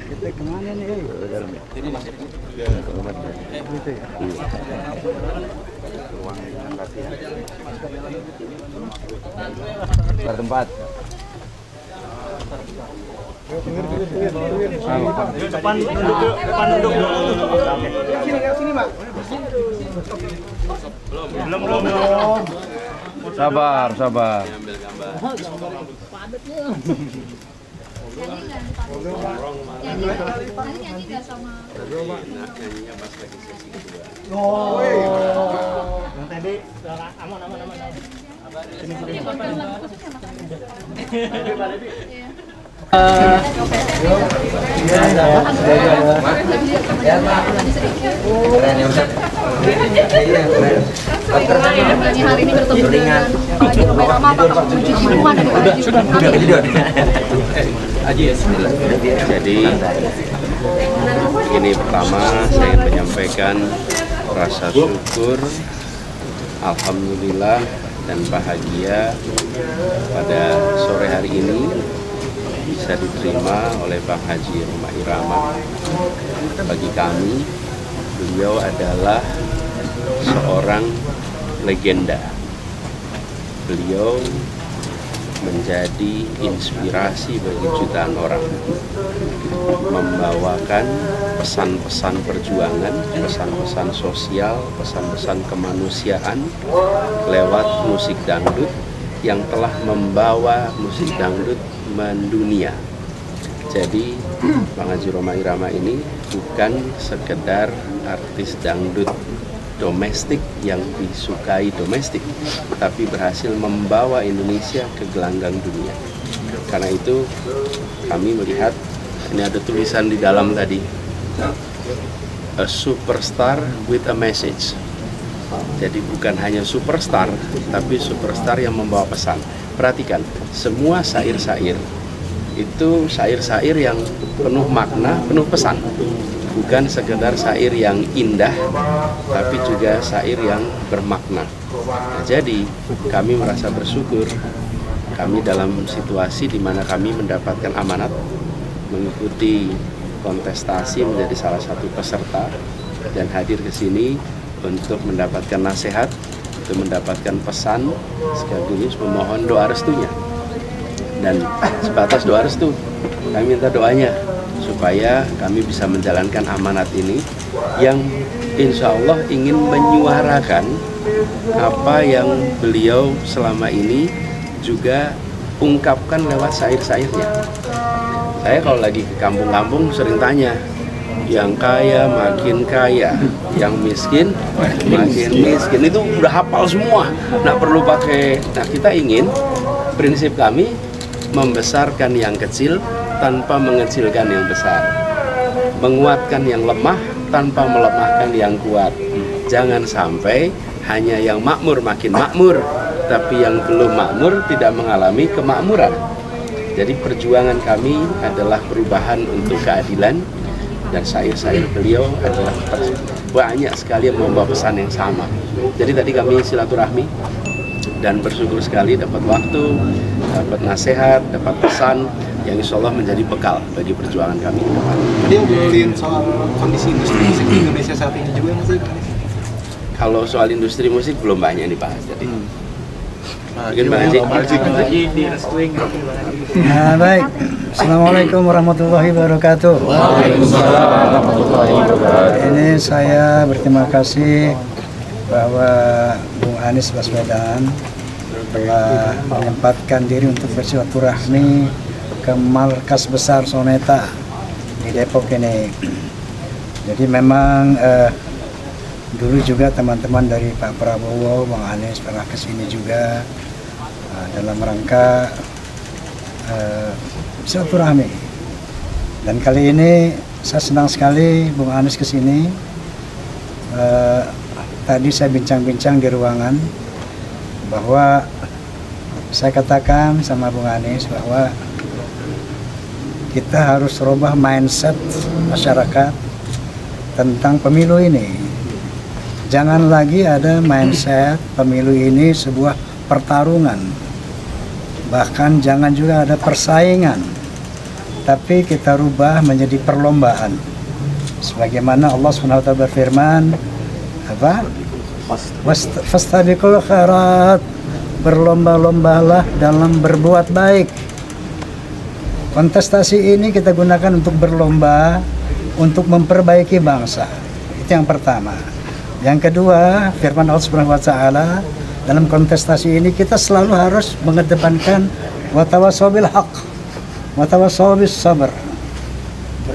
Kita kemana nih? Ini masih Gitu ya. ruang latihan. Bertempat. Depan duduk. Sini, Mak. Belum. Sabar. Ambil gambar. Nyanyi nggak sama? Nyanyinya pas lagi sesi kedua. Yang tadi aman. Hari ini bertemu dengan Pak Haji Romai Rama, apakah menuju lingkungan dari Pak Haji Jadi begini, pertama saya ingin menyampaikan rasa syukur, alhamdulillah dan bahagia pada sore hari ini bisa diterima oleh Bang Haji Romai Rama. Bagi kami, beliau adalah seorang legenda. Beliau menjadi inspirasi bagi jutaan orang, membawakan pesan-pesan perjuangan, pesan-pesan sosial, pesan-pesan kemanusiaan lewat musik dangdut yang telah membawa musik dangdut mendunia. Jadi Bang Haji Romai Rama ini bukan sekedar artis dangdut domestik yang disukai domestik, tapi berhasil membawa Indonesia ke gelanggang dunia. Karena itu kami melihat ini ada tulisan di dalam tadi, a superstar with a message. Jadi bukan hanya superstar, tapi superstar yang membawa pesan. Perhatikan, semua syair-syair itu syair-syair yang penuh makna, penuh pesan. Bukan sekedar syair yang indah, tapi juga syair yang bermakna. Nah, jadi kami merasa bersyukur kami dalam situasi di mana kami mendapatkan amanat mengikuti kontestasi menjadi salah satu peserta dan hadir ke sini untuk mendapatkan nasihat, untuk mendapatkan pesan, sekaligus memohon doa restunya. Dan sebatas doa restu, kami minta doanya supaya kami bisa menjalankan amanat ini yang insya Allah ingin menyuarakan apa yang beliau selama ini juga ungkapkan lewat syair-syairnya. Saya kalau lagi ke kampung-kampung sering tanya, yang kaya makin kaya, yang miskin makin miskin. Itu udah hafal semua, nggak perlu pakai. Nah, kita ingin, prinsip kami membesarkan yang kecil tanpa mengecilkan yang besar, menguatkan yang lemah tanpa melemahkan yang kuat. Jangan sampai hanya yang makmur makin makmur, tapi yang belum makmur tidak mengalami kemakmuran. Jadi perjuangan kami adalah perubahan untuk keadilan, dan syair-syair beliau adalah banyak sekali yang membawa pesan yang sama. Jadi tadi kami silaturahmi dan bersyukur sekali dapat waktu, dapat nasihat, dapat pesan yang insya Allah menjadi bekal bagi perjuangan kami ke depan. Tadi ngobrolin soal kondisi industri musik di Indonesia saat ini juga, Mas. Kalau soal industri musik belum banyak dibahas. Jadi mungkin Bang Haji direstuin. Nah, baik. Assalamualaikum warahmatullahi wabarakatuh. Waalaikumsalam warahmatullahi wabarakatuh. Ini saya berterima kasih bahwa Bung Anies Baswedan telah menyempatkan diri untuk bersilaturahmi ke markas besar Soneta di Depok ini. Jadi memang dulu juga teman-teman dari Pak Prabowo, Bang Anies pernah ke sini juga dalam rangka silaturahmi. Dan kali ini saya senang sekali Bung Anies ke sini. Tadi saya bincang-bincang di ruangan bahwa saya katakan sama Bung Anies bahwa kita harus rubah mindset masyarakat tentang pemilu ini. Jangan lagi ada mindset pemilu ini sebuah pertarungan. Bahkan jangan juga ada persaingan, tapi kita rubah menjadi perlombaan. Sebagaimana Allah SWT berfirman, apa? Fastabiqul khairat, berlomba-lombalah dalam berbuat baik. Kontestasi ini kita gunakan untuk berlomba untuk memperbaiki bangsa. Itu yang pertama. Yang kedua, firman Allah Subhanahu wa taala, dalam kontestasi ini kita selalu harus mengedepankan watawassaw bil haq, watawassaw bis sabr.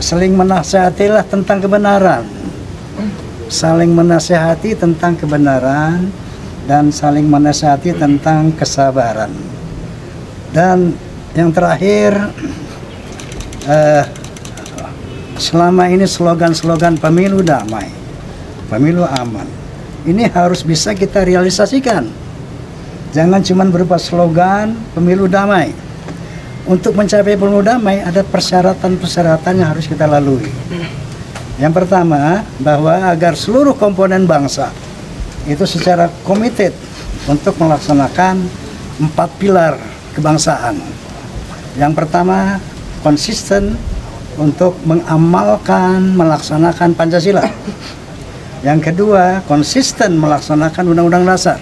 Saling menasihatilah tentang kebenaran. Saling menasihati tentang kebenaran dan saling menasihati tentang kesabaran. Dan yang terakhir, selama ini slogan-slogan pemilu damai, pemilu aman, ini harus bisa kita realisasikan. Jangan cuma berupa slogan pemilu damai. Untuk mencapai pemilu damai ada persyaratan-persyaratan yang harus kita lalui. Yang pertama, bahwa agar seluruh komponen bangsa itu secara komited untuk melaksanakan 4 pilar kebangsaan. Yang pertama, konsisten untuk mengamalkan, melaksanakan Pancasila. Yang kedua, konsisten melaksanakan Undang-Undang Dasar.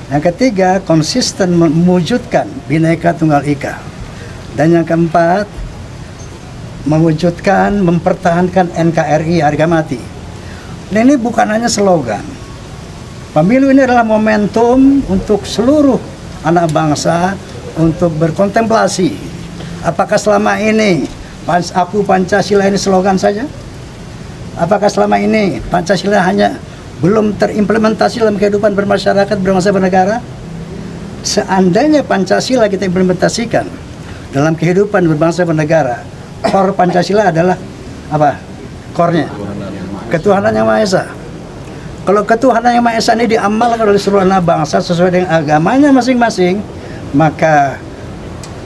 Yang ketiga, konsisten mewujudkan Bhinneka Tunggal Ika. Dan yang keempat, mewujudkan, mempertahankan NKRI harga mati. Dan ini bukan hanya slogan. Pemilu ini adalah momentum untuk seluruh anak bangsa untuk berkontemplasi. Apakah selama ini aku Pancasila ini slogan saja? Apakah selama ini Pancasila hanya belum terimplementasi dalam kehidupan bermasyarakat, berbangsa, bernegara? Seandainya Pancasila kita implementasikan dalam kehidupan berbangsa, bernegara, core Pancasila adalah apa? Core-nya ketuhanan yang Maha Esa. Kalau ketuhanan yang Maha Esa ini diamalkan oleh seluruh anak bangsa sesuai dengan agamanya masing-masing, maka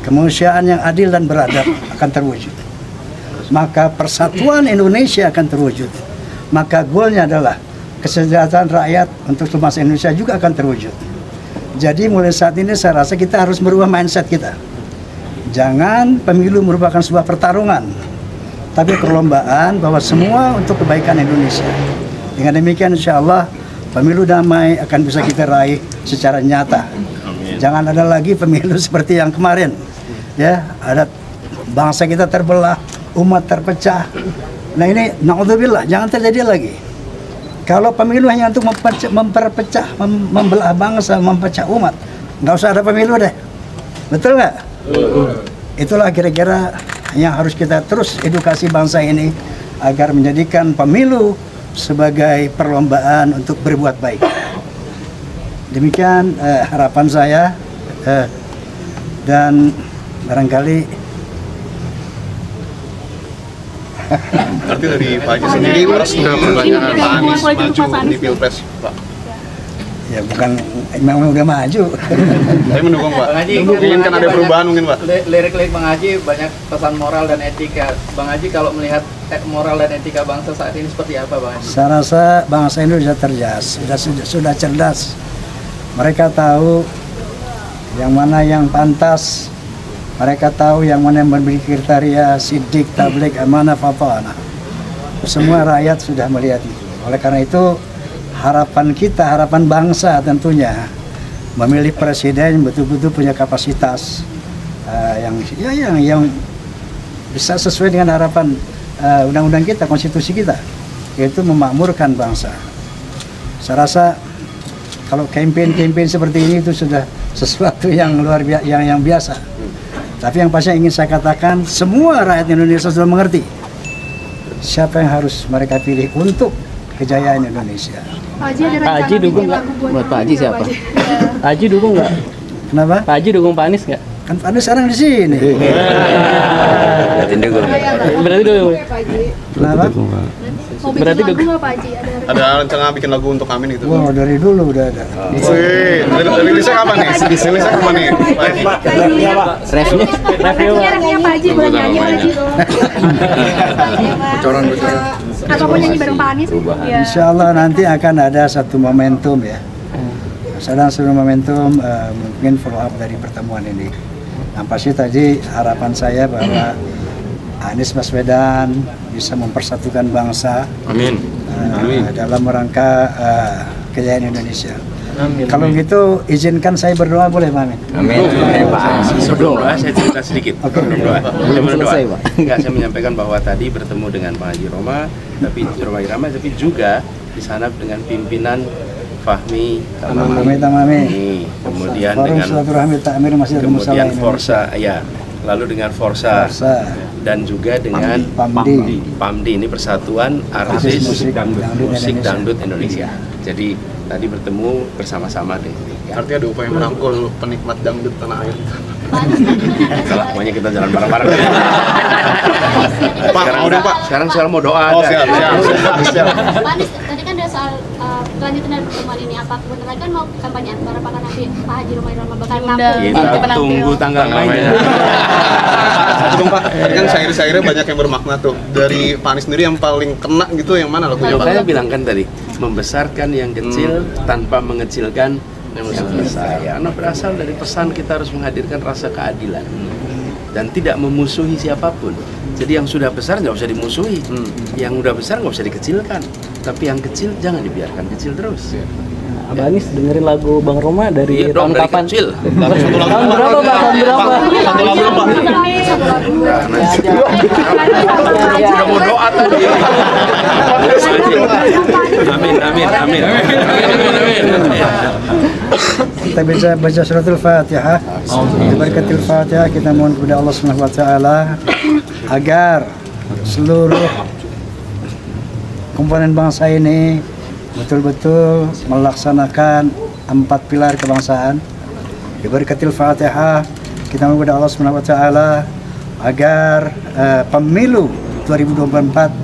kemanusiaan yang adil dan beradab akan terwujud. Maka persatuan Indonesia akan terwujud. Maka goalnya adalah kesejahteraan rakyat untuk bangsa Indonesia juga akan terwujud. Jadi mulai saat ini saya rasa kita harus merubah mindset kita. Jangan pemilu merupakan sebuah pertarungan, tapi perlombaan bahwa semua untuk kebaikan Indonesia. Dengan demikian insya Allah pemilu damai akan bisa kita raih secara nyata. Amin. Jangan ada lagi pemilu seperti yang kemarin. Ya, ada bangsa kita terbelah, umat terpecah. Nah ini naudzubillah, jangan terjadi lagi. Kalau pemilu hanya untuk memperpecah, membelah bangsa, memecah umat, nggak usah ada pemilu deh. Betul nggak? Itulah kira-kira yang harus kita terus edukasi bangsa ini agar menjadikan pemilu sebagai perlombaan untuk berbuat baik. Demikian harapan saya, dan barangkali berarti dari Pak Haji sendiri sudah pertanyaan Pak Anies maju di Pilpres, Pak? Ya bukan, memang udah maju. Saya mendukung, Pak. Bang Haji, Inginkan ada perubahan mungkin, Pak. Lirik-lirik Bang Haji banyak pesan moral dan etika. Bang Haji kalau melihat moral dan etika bangsa saat ini seperti apa, Bang Haji? Saya rasa bangsa ini sudah cerdas. Mereka tahu yang mana yang pantas. Mereka tahu yang mana yang memberi kriteria sidik, tablik, amanah, fatana. Semua rakyat sudah melihat itu. Oleh karena itu, harapan kita, harapan bangsa tentunya memilih presiden yang betul-betul punya kapasitas yang bisa sesuai dengan harapan undang-undang kita, konstitusi kita, yaitu memakmurkan bangsa. Saya rasa kalau campaign seperti ini itu sudah sesuatu yang luar biasa, yang biasa. Tapi yang pasti ingin saya katakan, semua rakyat Indonesia sudah mengerti siapa yang harus mereka pilih untuk kejayaan Indonesia. Pak Haji dukung nggak? Buat Pak Haji siapa? Pak Haji dukung nggak? Kenapa? Pak Haji dukung Pak Anies nggak? Kan Pak Anies sekarang di sini. Berarti dukung. Kenapa? Berarti lagu nggak Pak Haji? Ada rencana bikin lagu untuk Amin gitu? Wow, dari dulu udah ada. Wih, rilisnya kapan nih? Rilisnya kapan nih, Pak Haji? Review. Pak Haji boleh nyanyi Pak Haji. Bocoran. Atau mau nyanyi bareng Pak Anies? Ya. Insya Allah nanti akan ada satu momentum ya. Sedang sebuah momentum mungkin follow up dari pertemuan ini. Yang pasti tadi harapan saya bahwa Anies Baswedan bisa mempersatukan bangsa. Amin. Dalam rangka kejayaan Indonesia. Amin. Kalau gitu izinkan saya berdoa boleh Pak Amin? Amin. Sebelum doa saya cerita sedikit. Sebelum doa. Enggak, saya menyampaikan bahwa tadi bertemu dengan Pak Haji Roma, tapi juga di sana dengan pimpinan Fahmi Tamami. Kemudian dengan Forsa, ya. Lalu dengan Forsa. Dan juga dengan PAMDI, ini Persatuan Artis Musik Dangdut Indonesia. Jadi tadi bertemu bersama-sama deh. Artinya ada upaya merangkul penikmat dangdut tanah air. Kalau pokoknya kita jalan bareng-bareng. Sekarang mau doa. Oh, siap. Pak Anies, tadi kan ada soal kelanjutan dari pertemuan ini. Apa kebetulan kan mau kampanye akbar, apakah nanti Pak Haji Roma bakal tampil? Kita tunggu tanggal mainnya. Pak, kan syair-syairnya banyak yang bermakna tuh. Dari Pak Anies sendiri yang paling kena gitu yang mana lagunya Pak? Saya bilang kan tadi, membesarkan yang kecil tanpa mengecilkan yang besar. Karena berasal dari pesan kita harus menghadirkan rasa keadilan dan tidak memusuhi siapapun. Jadi yang sudah besar nggak usah dimusuhi, yang udah besar nggak usah dikecilkan. Tapi yang kecil jangan dibiarkan kecil terus. Abang Anies dengerin lagu Bang Roma dari tahun dari kapan? Kecil. Tahun berapa Pak? Tahun berapa? Satu lagu Pak. Udah mau doa tadi. Amin. Kita bisa baca suratul Fatihah. Berkatil Fatihah kita mohon kepada Allah Subhanahu wa taala agar seluruh komponen bangsa ini betul-betul melaksanakan 4 pilar kebangsaan. Berkatil Fatihah kita mohon kepada Allah Subhanahu wa taala agar pemilu 2024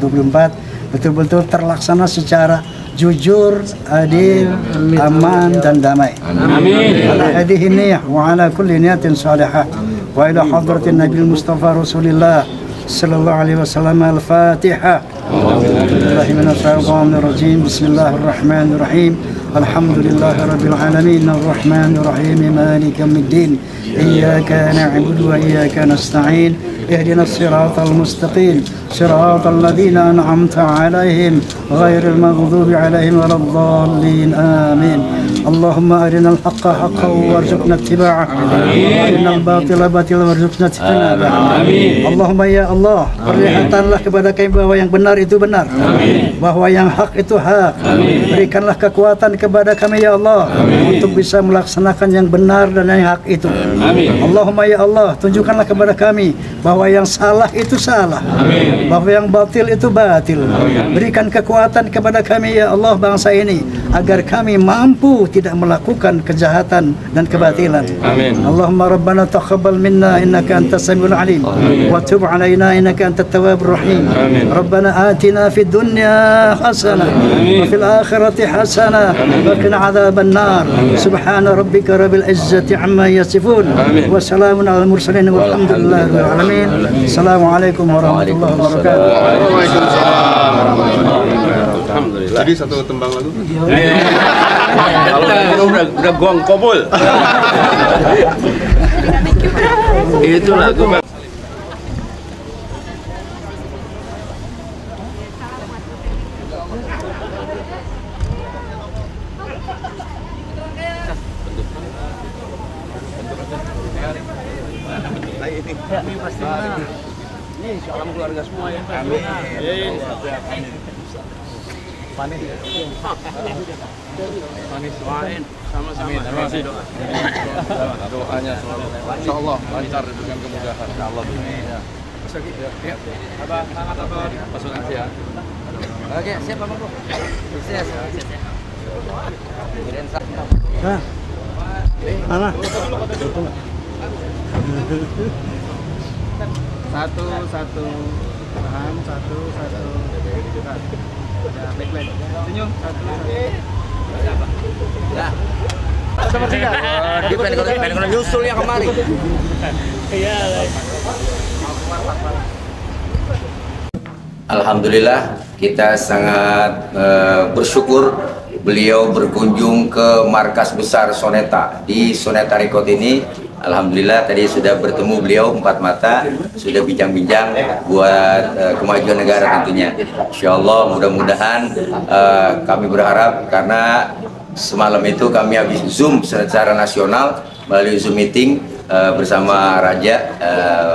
betul-betul terlaksana secara jujur, adil, aman dan damai. Amin. Ala hadhihi niyyah wa ala kulli niyatin salihah wa ila hadratin Nabi Mustafa Rasulillah sallallahu alaihi wasallam al-Fatihah. Bismillahirrahmanirrahim. Alhamdulillahi rabbil alamin arrahmanir rahim maliki yaumiddin. Iyyaka na'budu wa iyyaka nasta'in. اهدنا الصراط المستقيم صراط الذين أنعمت عليهم غير المغضوب عليهم ولا الضالين آمين اللهم أرنا الحق حقا وارزقنا اتباعه وأرنا الباطل باطلا وارزقنا اجتنابه اللهم ya Allah perlihatkanlah kepada kami bahwa yang benar itu benar, bahwa yang hak itu hak. Berikanlah kekuatan kepada kami ya Allah untuk bisa melaksanakan yang benar dan yang hak itu. Allahumma ya Allah tunjukkanlah kepada kami bahwa yang salah itu salah, bahwa yang batil itu batil. Berikan kekuatan kepada kami ya Allah bangsa ini agar kami mampu tidak melakukan kejahatan dan kebatilan. Allahumma rabbana taqabbal minna innaka antas samiul alim wa tub alaina innaka antat tawwabur rahim. Rabbana atina fid dunya hasanah wa fil akhirati hasanah wa qina adzaban nar. Subhana rabbika rabbil izzati amma yasifun wa salamun alal mursalin walhamdulillahi rabbil alamin. Assalamualaikum warahmatullahi wabarakatuh. Alhamdulillah. Jadi satu tembang lagu. Kalau udah gong kobul. Itu lagu ini salam keluarga semua ya. Amin. Panis doain sama-sama. Doanya selalu. Insyaallah lancar dengan kemudahan. Insyaallah. Ya. Ya. Apa pasukan ya. Oke, siap Pak Bro. Sukses. Nah. Mana? Satu paham satu ya backline senyum satu ya Dia pengen nyusul yang kemari. Alhamdulillah kita sangat bersyukur beliau berkunjung ke markas besar Soneta. Di Soneta Record ini, alhamdulillah tadi sudah bertemu beliau 4 mata, sudah bincang-bincang buat kemajuan negara tentunya. Insyaallah mudah-mudahan kami berharap, karena semalam itu kami habis Zoom secara nasional melalui Zoom meeting bersama Raja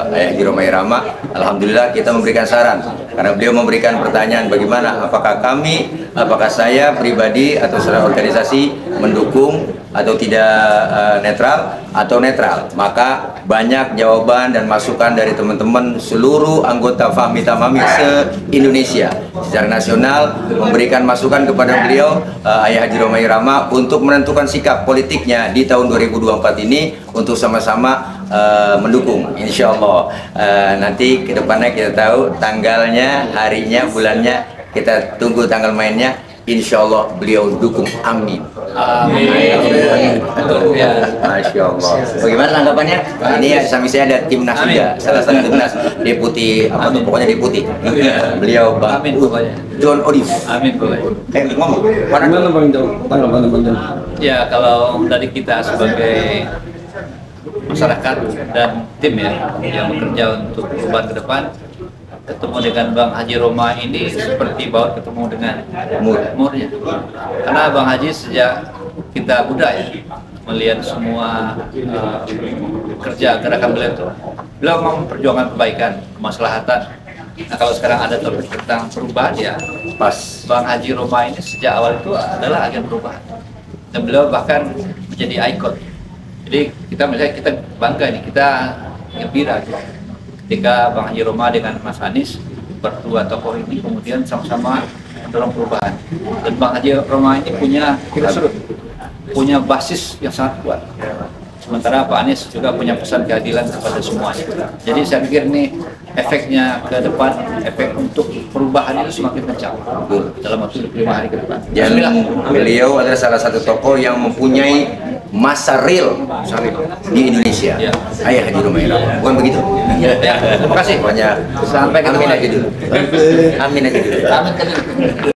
Ayah Haji Roma Irama. Alhamdulillah kita memberikan saran, karena beliau memberikan pertanyaan bagaimana, apakah saya pribadi atau secara organisasi mendukung atau tidak netral atau netral. Maka banyak jawaban dan masukan dari teman-teman seluruh anggota Fahmi Tamami se-Indonesia secara nasional memberikan masukan kepada beliau Ayah Haji Roma Irama untuk menentukan sikap politiknya di tahun 2024 ini untuk sama-sama mendukung. Insya Allah nanti kedepannya kita tahu tanggalnya, harinya, bulannya, kita tunggu tanggal mainnya. Insya Allah beliau dukung, amin. Amin. Masya Allah. Bagaimana tanggapannya? Ini samping saya ada timnas juga, salah satu timnas deputi apa tuh, pokoknya deputi. Beliau Bang John Odif. Amin boleh. Ngomong. Bagaimana Bang John? Tanggapan Bang John? Ya, kalau dari kita sebagai masyarakat dan tim ya yang bekerja untuk perubahan ke depan, ketemu dengan Bang Haji Roma ini seperti baut ketemu dengan murnya. Karena Bang Haji sejak kita muda ya melihat semua kerja gerakan beliau mau memperjuangkan kebaikan, kemaslahatan. Nah, kalau sekarang ada topik tentang perubahan ya pas Bang Haji Roma ini sejak awal itu adalah agen perubahan, dan beliau bahkan menjadi ikon. Jadi kita bangga nih, kita gembira gitu ketika Bang Haji Roma dengan Mas Anies, berdua tokoh ini kemudian sama-sama mendorong perubahan. Dan Bang Haji Roma ini punya basis yang sangat kuat. Sementara Pak Anies juga punya pesan keadilan kepada semuanya. Jadi saya pikir ini efeknya ke depan, efek untuk perubahan itu semakin kencang dalam waktu 25 hari ke depan. Dan beliau adalah salah satu tokoh yang mempunyai masa real di Indonesia. Ya. Ayah Haji Roma Irama, bukan begitu? Ya, terima kasih. Pokoknya Sampai ketemu amin aja lagi. dulu. Amin aja dulu. Amin.